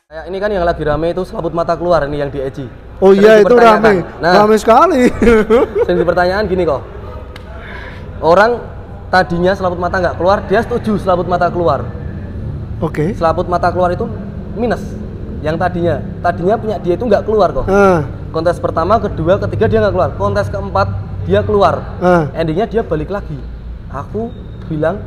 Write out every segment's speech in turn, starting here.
Kayak ini kan yang lagi rame itu selaput mata keluar ini yang di Eji. Oh iya itu rame, nah, rame sekali. Sering pertanyaan gini kok. Orang tadinya selaput mata nggak keluar, dia setuju selaput mata keluar. Oke. Selaput mata keluar itu minus. Yang tadinya punya dia itu nggak keluar kok. Kontes pertama, kedua, ketiga dia nggak keluar. Kontes keempat dia keluar. Endingnya dia balik lagi. Aku bilang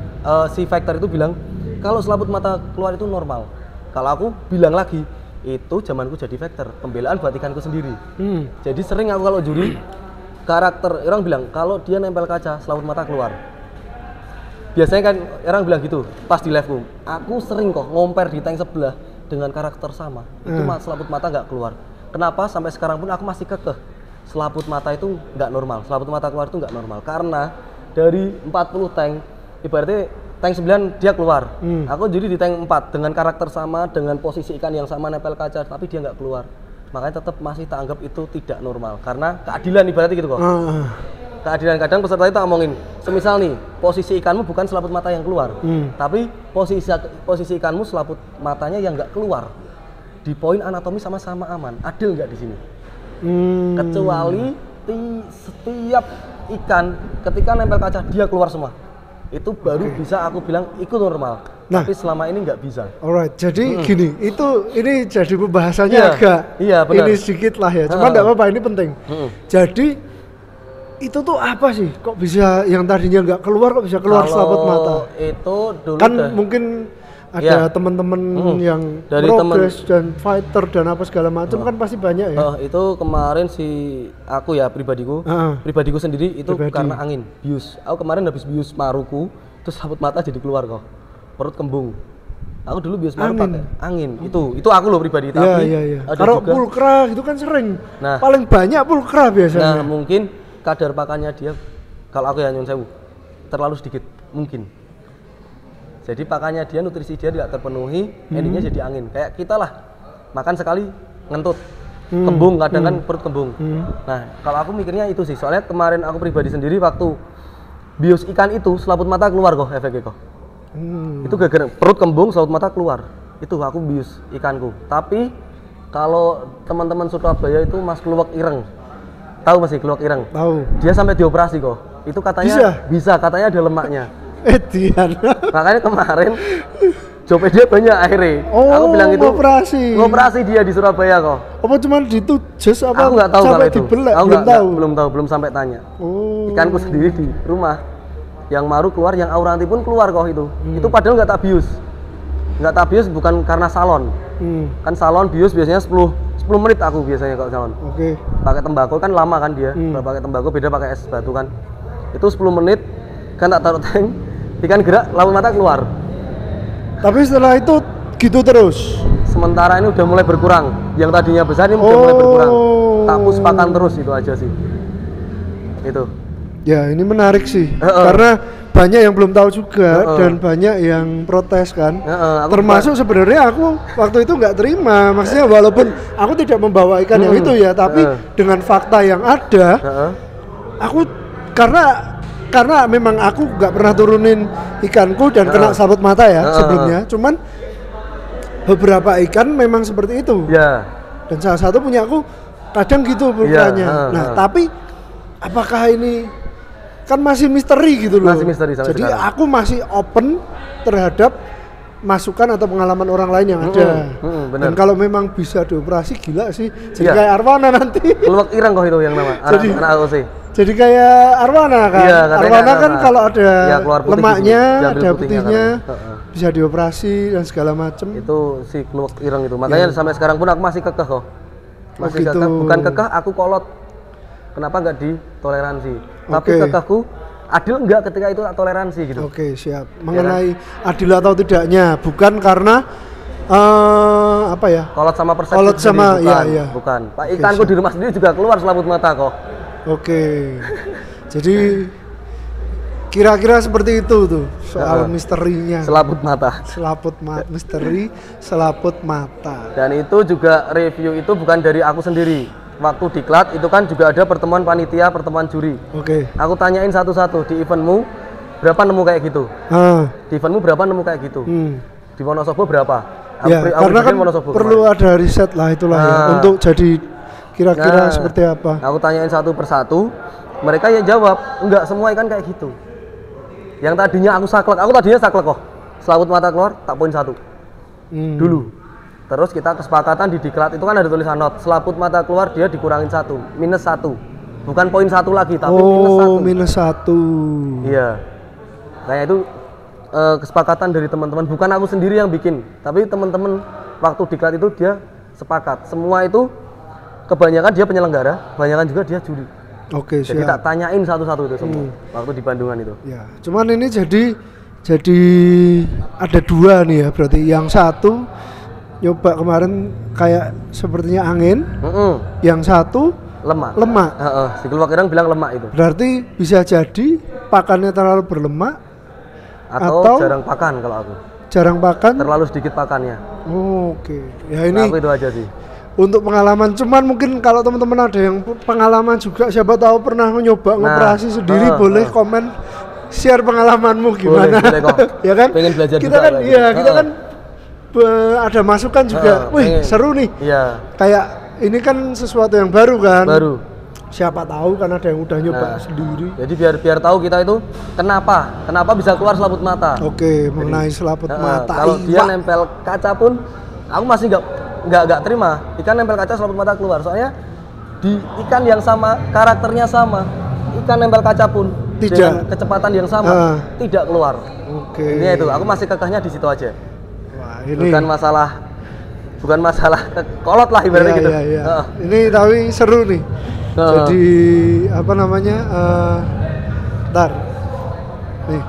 si Factor itu bilang kalau selaput mata keluar itu normal. Kalau aku bilang lagi, itu zamanku jadi Factor, pembelaan buat ikanku sendiri. Jadi sering aku kalau juri, karakter orang bilang kalau dia nempel kaca, selaput mata keluar. Biasanya kan orang bilang gitu, pas di live-ku. Aku sering kok ngomper di tank sebelah dengan karakter sama, itu selaput mata nggak keluar. Kenapa? Sampai sekarang pun aku masih kekeh. Selaput mata itu nggak normal, selaput mata keluar itu nggak normal. Karena dari 40 tank, ibaratnya tank 9 dia keluar. Aku jadi di tank 4 dengan karakter sama, dengan posisi ikan yang sama nempel kaca, tapi dia nggak keluar. Makanya tetap masih tak anggap itu tidak normal. Karena keadilan ibaratnya gitu kok. Keadilan kadang peserta itu ngomongin, semisal nih posisi ikanmu bukan selaput mata yang keluar, tapi posisi ikanmu selaput matanya yang nggak keluar. Di poin anatomi sama-sama aman. Adil nggak di sini? Kecuali setiap ikan ketika nempel kaca dia keluar semua. Itu baru bisa aku bilang ikut normal. Nah, tapi selama ini nggak bisa. Alright, jadi gini, ini jadi pembahasannya agak ini sedikit lah ya. Cuma nggak apa-apa, ini penting. Jadi itu tuh apa sih? Kok bisa yang tadinya nggak keluar kok bisa keluar selaput mata? Itu dulu kan mungkin ada teman-teman yang dari progress dan fighter dan apa segala macam kan pasti banyak ya. Itu kemarin si aku ya pribadiku sendiri itu karena angin bius. Aku kemarin habis bius maruku terus selaput mata jadi keluar kok. Perut kembung. Aku dulu bius maru pakai angin. Itu aku loh pribadi tapi kalau pulkra itu kan sering. Nah, paling banyak pulkra biasanya. Nah, mungkin kadar pakannya dia kalau aku ya nyun sewu terlalu sedikit mungkin. Jadi pakannya dia, nutrisi dia tidak terpenuhi, endingnya jadi angin. Kayak kita lah, makan sekali ngentut, kembung, kadang kan perut kembung. Nah, kalau aku mikirnya itu sih, soalnya kemarin aku pribadi sendiri waktu bius ikan itu, selaput mata keluar kok efeknya kok. Itu gara-gara perut kembung, selaput mata keluar. Itu aku bius ikanku. Tapi kalau teman-teman Surabaya itu mas keluak ireng, tahu masih keluak ireng? Tahu. Dia sampai dioperasi kok. Itu katanya bisa katanya ada lemaknya. Makanya kemarin jopnya dia banyak akhirnya. Aku bilang itu ngoperasi dia di Surabaya kok. Apa cuma ditujes apa? Aku nggak tahu kalau itu. Aku belum tahu, belum sampai tanya. Ikanku sendiri di rumah yang maru keluar, yang auranti pun keluar kok itu. Itu padahal nggak tak bius bukan karena salon. Kan salon bius biasanya 10 menit aku biasanya kalau salon. Pakai tembakau kan lama kan dia. Pakai tembakau beda pakai es batu kan. Itu 10 menit kan tak taruh tank. Ikan gerak, lampu mata keluar. Tapi setelah itu gitu terus? Sementara ini udah mulai berkurang. Yang tadinya besar ini udah mulai berkurang. Tak puspakan terus itu aja sih. Itu. Ya ini menarik sih. Karena banyak yang belum tahu juga dan banyak yang protes kan. Termasuk sebenarnya aku waktu itu nggak terima. Maksudnya walaupun aku tidak membawa ikan yang itu ya, tapi dengan fakta yang ada, aku karena memang aku nggak pernah turunin ikanku dan kena selaput mata ya sebelumnya. Cuman beberapa ikan memang seperti itu. Dan salah satu punya aku kadang gitu pulkranya. Nah tapi apakah ini kan masih misteri gitu loh. Masih misteri sampai jadi sekarang. aku masih open terhadap masukan atau pengalaman orang lain yang ada. Dan kalau memang bisa dioperasi gila sih. Jadi kayak Arwana nanti. Keluak ireng kok itu yang nama. Anak AOC. Jadi kayak Arwana kan. Arwana kan kalau ada lemaknya, ada putihnya, bisa dioperasi dan segala macam. Itu si keluak ireng itu. Makanya sampai sekarang pun aku masih kekeh kok. Masih kekeh. Bukan kekeh, aku kolot. Kenapa nggak ditoleransi? Tapi kekehku adil enggak ketika itu toleransi gitu. Siap. Mengenai adil atau tidaknya, bukan karena apa ya? Kolot sama persepsi bukan. Pak ikanku di rumah sendiri juga keluar selaput mata kok. Jadi kira-kira seperti itu tuh soal misterinya. Misteri selaput mata. Dan itu juga review itu bukan dari aku sendiri. Waktu diklat itu kan juga ada pertemuan panitia, pertemuan juri. Aku tanyain satu-satu, di eventmu berapa nemu kayak gitu? Di eventmu berapa nemu kayak gitu? Di Wonosobo berapa? Ya, karena kan perlu ada riset lah itulah ya untuk jadi kira-kira seperti apa. Aku tanyain satu persatu, mereka ya jawab, enggak semua ikan kayak gitu. Yang tadinya aku tadinya saklek kok. Selaput mata keluar tak poin 1. Dulu. Terus kita kesepakatan di diklat itu kan ada tulisan not, selaput mata keluar dia dikurangin 1, -1. Bukan poin 1 lagi, tapi -1. Iya. Kayak itu kesepakatan dari teman-teman, bukan aku sendiri yang bikin, tapi teman-teman waktu diklat itu dia sepakat. Semua itu kebanyakan dia penyelenggara, kebanyakan juga dia juri. Oke, jadi tak tanyain satu-satu itu semua waktu di Bandungan itu. Ya, cuman ini jadi ada 2 nih ya, berarti yang satu nyoba kemarin kayak sepertinya angin, yang satu lemak. Si Keluarga bilang lemak itu. Berarti bisa jadi pakannya terlalu berlemak atau jarang pakan kalau aku. Jarang pakan. Terlalu sedikit pakannya. Oke. Ya ini. Aku itu aja sih. Untuk pengalaman, cuman mungkin kalau teman-teman ada yang pengalaman juga, siapa tahu pernah nyoba ngoperasi sendiri, boleh komen share pengalamanmu gimana. Boleh kok. Ya kan? Pengen belajar kita juga kan, iya kita kan ada masukan juga. Wih, seru nih. Iya. Kayak ini kan sesuatu yang baru kan. Baru. Siapa tahu kan ada yang udah nyoba sendiri. Jadi biar tahu kita itu kenapa bisa keluar selaput mata. Oke, mengenai selaput mata. Kalau dia nempel kaca pun, aku masih nggak terima. Ikan nempel kaca selaput mata keluar. Soalnya di ikan yang sama, karakternya sama, ikan nempel kaca pun dengan kecepatan yang sama tidak keluar. Oke. Ini itu, aku masih kekehnya di situ aja. Wah, ini bukan masalah kolot lah ibaratnya gitu. Iya. Ini tapi seru nih. Jadi apa namanya? Ntar nih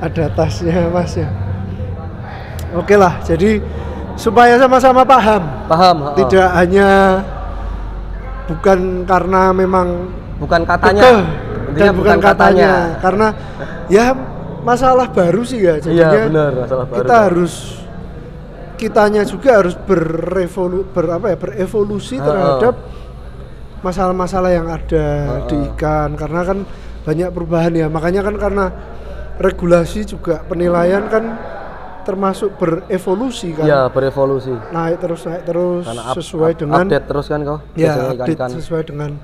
ada tasnya Mas ya. Oke lah, jadi supaya sama-sama paham. Tidak hanya bukan karena memang bukan katanya. Dan bukan katanya. Karena ya masalah baru sih ya. Jadinya iya, benar, masalah baru. Kitanya juga harus berevolusi terhadap masalah-masalah yang ada di ikan, karena kan banyak perubahan ya. Makanya kan karena regulasi juga penilaian kan termasuk berevolusi kan. Iya, berevolusi. Naik terus sesuai dengan update terus kan kok. Ya, update sesuai dengan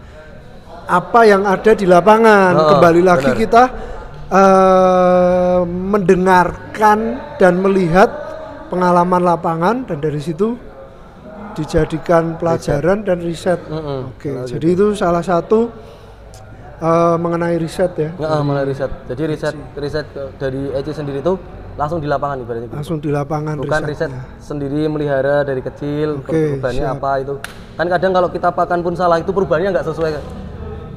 apa yang ada di lapangan. Kembali lagi kita mendengarkan dan melihat pengalaman lapangan, dan dari situ dijadikan pelajaran dan riset. Oke, jadi itu salah satu mengenai riset ya. Mengenai riset. Jadi riset dari EC sendiri itu langsung di lapangan ibaratnya gitu. Langsung di lapangan. Bukan riset sendiri melihara dari kecil, perubahannya apa itu. Kan kadang kalau kita pakan pun salah, itu perubahannya nggak sesuai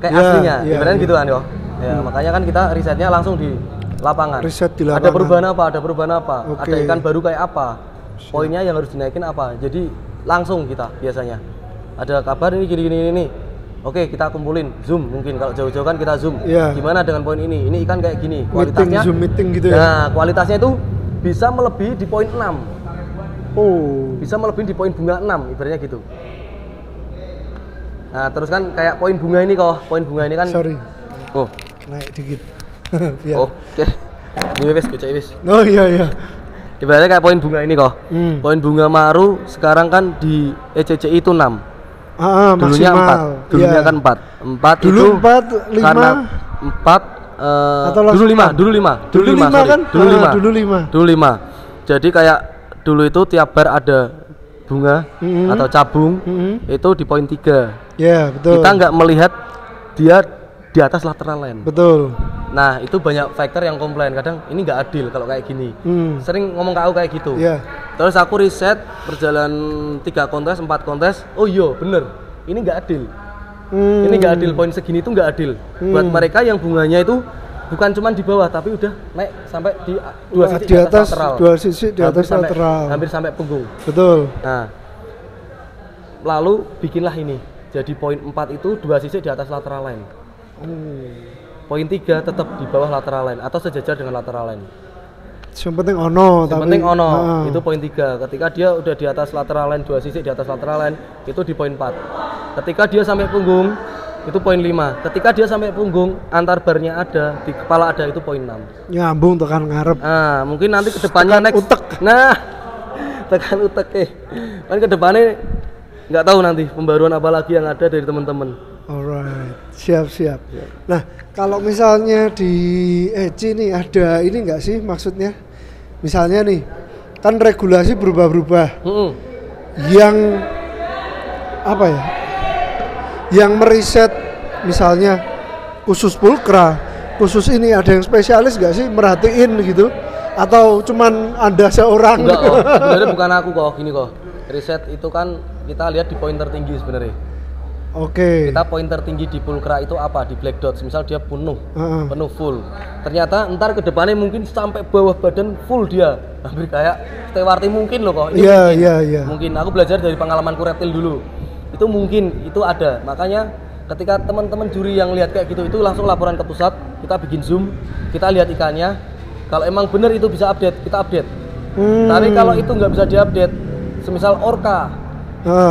kayak aslinya. Ibaratnya gitu kan yo. Ya, makanya kan kita risetnya langsung di lapangan. Riset di lapangan. Ada perubahan apa? Ada ikan baru kayak apa? Poinnya yang harus dinaikin apa? Jadi langsung kita biasanya ada kabar ini gini. Oke, kita kumpulin, zoom mungkin kalau jauh-jauh kan kita zoom. Gimana dengan poin ini? Ini ikan kayak gini. Kualitasnya meeting gitu ya. Nah, kualitasnya itu bisa melebihi di poin 6. Bisa melebihi di poin bunga 6 ibaratnya gitu. Nah, terus kan kayak poin bunga ini kok. Poin bunga ini kan naik dikit. Oke. Ini wis kecek wis. Oh iya. Ibaratnya kayak poin bunga ini kok. Poin bunga maru sekarang kan di ECCI itu 6. Dulunya 4. Dulunya kan 4. 4 dulu itu 4, 5 karena 4 dulu 5. Jadi kayak dulu itu tiap bar ada bunga atau cabung itu di poin 3. Ya, betul. Kita nggak melihat dia di atas lateral line. Betul. Nah, itu banyak factor yang komplain. Kadang ini nggak adil kalau kayak gini. Sering ngomong ke aku kayak gitu. Terus aku riset berjalan 3 kontes, 4 kontes. Oh iya, bener. Ini nggak adil. Ini nggak adil. Poin segini itu nggak adil. Buat mereka yang bunganya itu bukan cuma di bawah, tapi udah naik sampai di 2 sisi di atas lateral. 2 sisi di atas lateral. Hampir sampai punggung. Betul. Nah, lalu bikinlah ini. Jadi poin 4 itu 2 sisi di atas lateral line. Poin 3 tetap di bawah lateral line atau sejajar dengan lateral line. Yang penting ono. Itu poin 3. Ketika dia udah di atas lateral line, 2 sisi di atas lateral line, itu di poin 4. Ketika dia sampai punggung, itu poin 5. Ketika dia sampai punggung, antar barnya ada, di kepala ada, itu poin 6. Nyambung tekan ngarep. Nah, mungkin nanti kedepannya tekan next utek. Nah, tekan utek kan ke depannya nggak tahu nanti pembaruan apa lagi yang ada dari teman-teman. Alright, siap. Nah, kalau misalnya di Eci nih ada ini nggak sih maksudnya? Misalnya nih, kan regulasi berubah-ubah. Yang apa ya? Yang meriset misalnya khusus pulkra, khusus ini ada yang spesialis nggak sih merhatiin gitu? Atau cuman Anda seorang? Enggak kok, sebenarnya bukan aku kok, gini kok. Riset itu kan kita lihat di poin tertinggi sebenarnya. Oke. Kita poin tertinggi di pulkra itu apa? Di black dots. Misal dia penuh full. Ternyata ntar ke depannya mungkin sampai bawah badan full dia. Hampir kayak Stewarti mungkin loh kok. Iya. Mungkin aku belajar dari pengalamanku reptil dulu. Itu mungkin, itu ada. Makanya ketika teman-teman juri yang lihat kayak gitu itu langsung laporan ke pusat, kita bikin zoom, kita lihat ikannya. Kalau emang bener itu bisa update, kita update. Tapi kalau itu nggak bisa diupdate, semisal orca,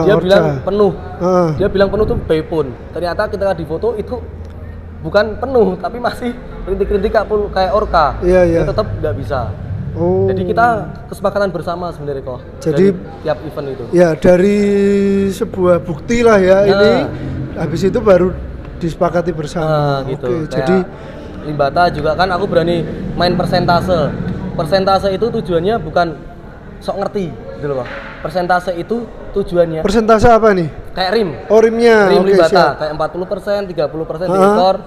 dia bilang penuh, dia bilang penuh tuh baypun. Ternyata ketika di foto itu bukan penuh, tapi masih rintik-rintik kayak orca. Itu tetap nggak bisa. Jadi kita kesepakatan bersama sebenarnya kok. Jadi tiap event itu. Ya dari sebuah bukti lah ya ini. Habis itu baru disepakati bersama. Gitu. Jadi Limbata juga kan aku berani main persentase. Persentase itu tujuannya bukan sok ngerti gitu loh. Persentase itu tujuannya. Persentase apa nih? Kayak rim. Oh, rimnya. Rim Limbata kayak 40%, 30% di ekor.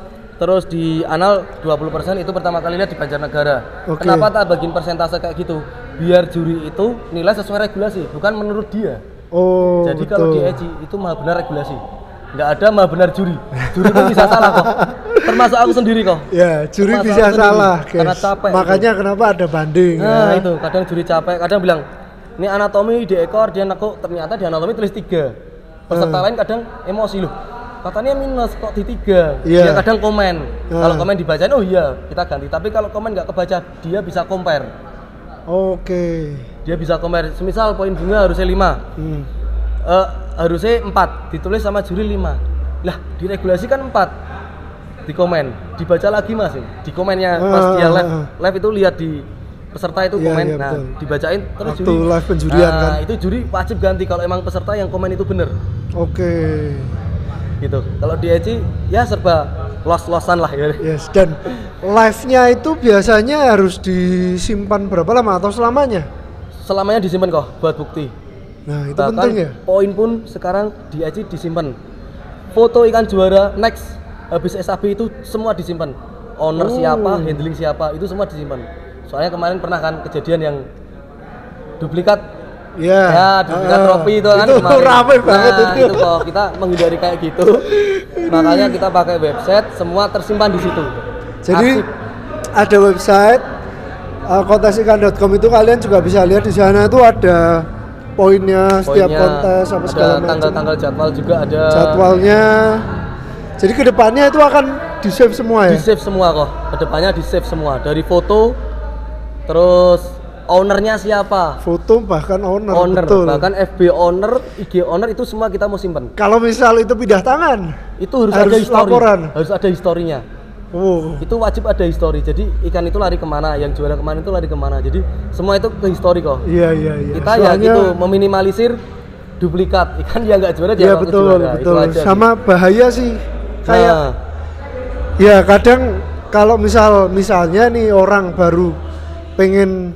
Terus di anal 20% itu pertama kali lihat di Banjarnegara. Kenapa tak bagiin persentase kayak gitu? Biar juri itu nilai sesuai regulasi, bukan menurut dia. Jadi kalau di Eci itu maha benar regulasi. Nggak ada maha benar juri. Juri itu bisa salah kok. Termasuk aku sendiri kok. Ya, juri bisa salah, guys. Karena capek. Makanya kenapa ada banding. Nah, itu kadang juri capek, kadang bilang, "Ini anatomi di ekor dia kok ternyata di anatomi tulis 3." Peserta lain kadang emosi loh. Katanya minus kok di 3. Dia kadang komen. Kalau komen dibacain, oh iya, kita ganti. Tapi kalau komen nggak kebaca, dia bisa compare. Dia bisa compare. Semisal poin bunga harusnya 5. Harusnya 4, ditulis sama juri 5. Lah, diregulasikan 4. Di komen, dibaca lagi Mas. Di komennya pas dia live itu lihat di peserta itu komen. Nah, betul. Dibacain terus waktu juri live penjurian kan. Itu juri wajib ganti kalau emang peserta yang komen itu bener. Gitu. Kalau di Eci ya serba los-losan lah ya. Yes, dan live-nya itu biasanya harus disimpan berapa lama atau selamanya? Selamanya disimpan kok buat bukti. Nah, itu bahkan penting ya. Poin pun sekarang di Eci disimpan. Foto ikan juara next habis SAB itu semua disimpan. Owner siapa, handling siapa, itu semua disimpan. Soalnya kemarin pernah kan kejadian yang duplikat. Duplikat trofi itu kan kemarin. Ramai banget itu kok kita menghindari kayak gitu. Makanya kita pakai website, semua tersimpan di situ. Jadi ada website kontesikan.com itu kalian juga bisa lihat di sana itu ada poinnya setiap kontes apa segala macam. Tanggal-tanggal jadwal juga ada. Jadwalnya. Jadi kedepannya itu akan di save semua ya? Di save semua kok. Kedepannya di save semua dari foto, terus ownernya siapa? Foto bahkan owner betul. Bahkan FB owner, IG owner itu semua kita mau simpen. Kalau misal itu pindah tangan, itu harus ada history. Laporan. Harus ada historinya. Itu wajib ada history. Jadi ikan itu lari kemana, yang juara kemarin itu lari kemana. Jadi semua itu ke history kok. Iya. Kita soalnya, ya gitu meminimalisir duplikat ikan yang nggak juara dia betul, juara. Betul. Sama sih. Bahaya sih. Kayak ya kadang kalau misalnya nih orang baru pengen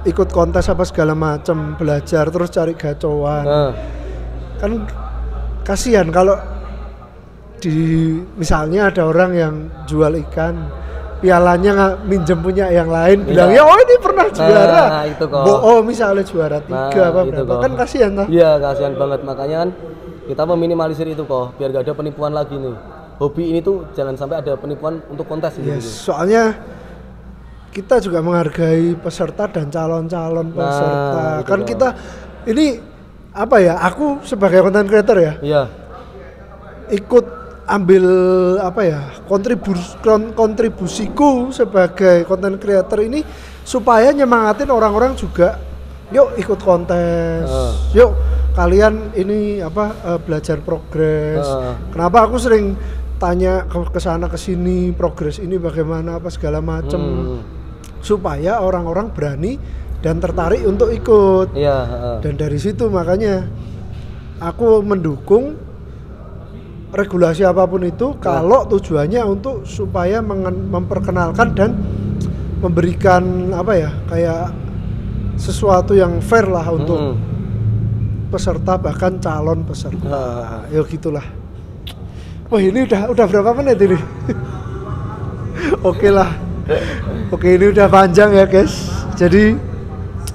ikut kontes apa segala macam, belajar terus cari gacoan. Kan kasihan kalau misalnya ada orang yang jual ikan, pialanya minjem punya yang lain, bilang ya ini pernah juara. Itu kok. Misalnya juara 3 apa berapa, kan kasihan toh. Iya, kasihan banget, makanya kan kita meminimalisir itu kok, biar gak ada penipuan lagi nih. Hobi ini tuh jangan sampai ada penipuan untuk kontes gitu. Soalnya kita juga menghargai peserta dan calon-calon peserta. Kan kita ini apa ya? Aku sebagai content creator ya. Iya. Ikut ambil apa ya? Kontribusiku sebagai content creator ini supaya nyemangatin orang-orang juga. Yuk ikut kontes. Yuk kalian ini belajar progres. Kenapa aku sering tanya ke sana ke sini progres ini bagaimana apa segala macam. Supaya orang-orang berani dan tertarik untuk ikut. Iya. Dan dari situ makanya aku mendukung regulasi apapun itu kalau tujuannya untuk supaya memperkenalkan dan memberikan apa ya, kayak sesuatu yang fair lah untuk peserta, bahkan calon peserta. Ya gitulah. Wah, ini udah berapa menit ini? Oke lah. Oke, ini udah panjang ya guys. Jadi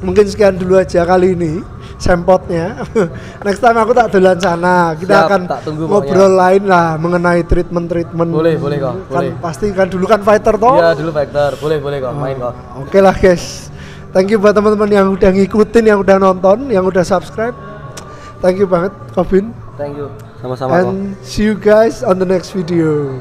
mungkin sekian dulu aja kali ini sempotnya. Next time aku tak dolan sana. Kita akan ngobrol lain lah mengenai treatment. Boleh kok. Kan pasti kan dulu kan fighter toh? Iya, dulu fighter. Boleh kok, main kok. Oke lah guys. Thank you buat teman-teman yang udah ngikutin, yang udah nonton, yang udah subscribe. Thank you banget, Kevin. Thank you. Sama-sama kok. And see you guys on the next video.